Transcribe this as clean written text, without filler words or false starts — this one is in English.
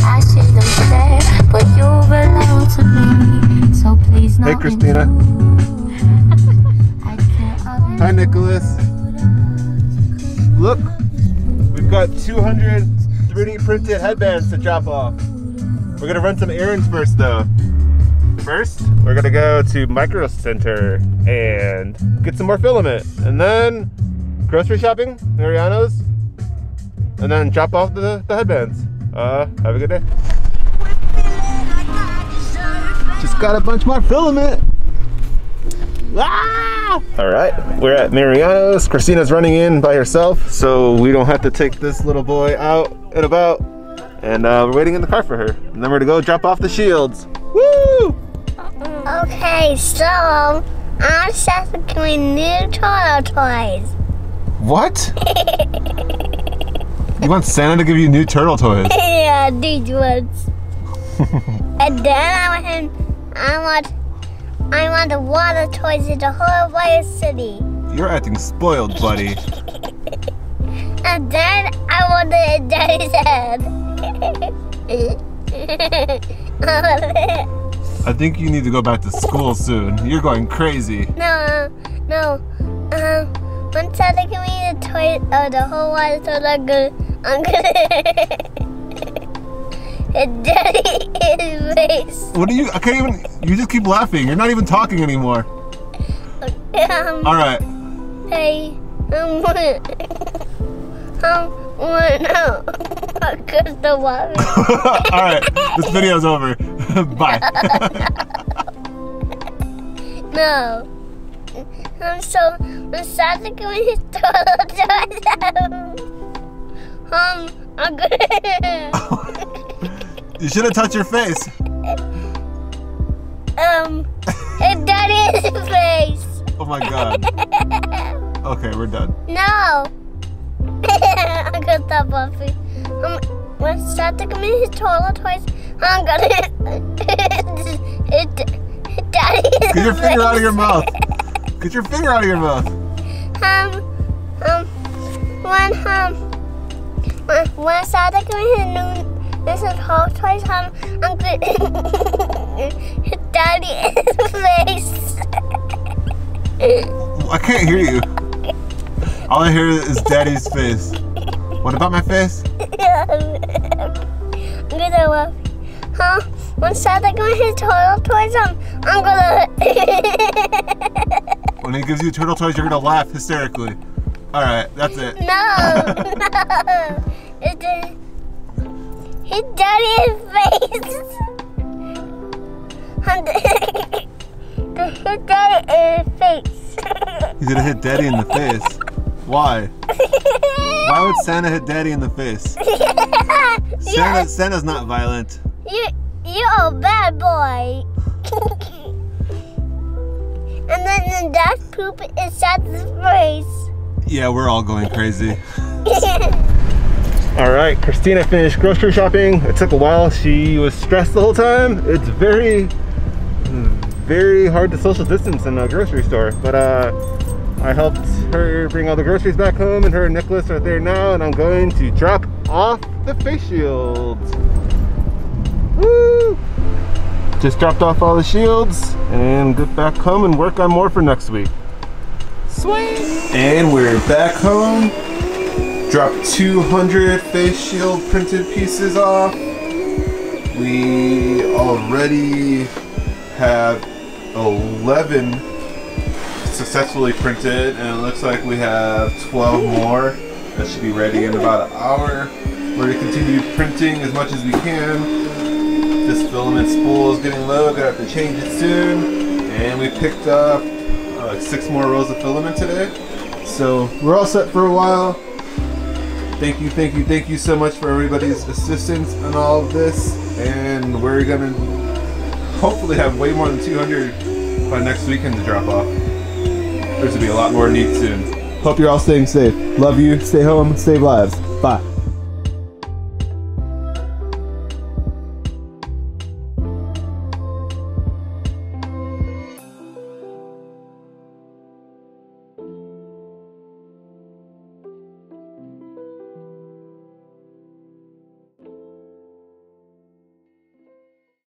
I shouldn't stay, but you belong to me. So please not. Hey, Christina. Hi, Nicholas. Look, we've got 200 3D printed headbands to drop off. We're gonna run some errands first, though. First, we're gonna go to Micro Center and get some more filament, and then grocery shopping, Mariano's, and then drop off the headbands. Have a good day. Just got a bunch more filament. Ah! All right, we're at Mariano's. Christina's running in by herself, so we don't have to take this little boy out and about. And we're waiting in the car for her. And then we're gonna go drop off the shields. Woo! Okay, so I'm selling new toy toys. What? You want Santa to give you new turtle toys? Yeah, these ones. And then I want the water toys in the whole entire city. You're acting spoiled, buddy. And then I want the daddy's head. I think you need to go back to school soon. You're going crazy. No. When Santa give me the toy, the whole water toys, I'm gonna hit daddy in his face. What do you? I can't even. You just keep laughing. You're not even talking anymore. All right. Hey, I'm All right. This video's over. Bye. No. I'm Santa give me his total toys. I'm good. You shouldn't touch your face. Hit daddy in his face. Oh my god. Okay, we're done. No. I'm gonna stop laughing. When Santa give me his total toys, I'm gonna hit daddy in his face. Get your finger out of your mouth. Get your finger out of your mouth. When Santa give me his new whole toys, I'm gonna hit daddy in his face. I can't hear you. All I hear is daddy's face. What about my face? I'm gonna laugh. When Santa gives me his turtle toys, I'm gonna. When he gives you turtle toys, you're gonna laugh hysterically. All right, that's it. No. Hit daddy in his face. Hit daddy in his face. He's gonna hit daddy in the face. Why? Why would Santa hit daddy in the face? Santa's not violent. You're a bad boy. And then that's poop inside his face. Yeah, we're all going crazy. All right, Christina finished grocery shopping. It took a while. She was stressed the whole time. It's very hard to social distance in a grocery store, but I helped her bring all the groceries back home, and her and Nicholas are there now, and I'm going to drop off the face shields. Woo! Just dropped off all the shields and get back home and work on more for next week. Sweet! And we're back home. Dropped 200 face shield printed pieces off. We already have 11 successfully printed, and it looks like we have 12 more that should be ready in about an hour. We're going to continue printing as much as we can. This filament spool is getting low, gonna have to change it soon. And we picked up like 6 more rows of filament today. So we're all set for a while. Thank you so much for everybody's assistance in all of this. And we're gonna hopefully have way more than 200 by next weekend to drop off. There's gonna be a lot more needs soon. Hope you're all staying safe. Love you, stay home, save lives. Bye.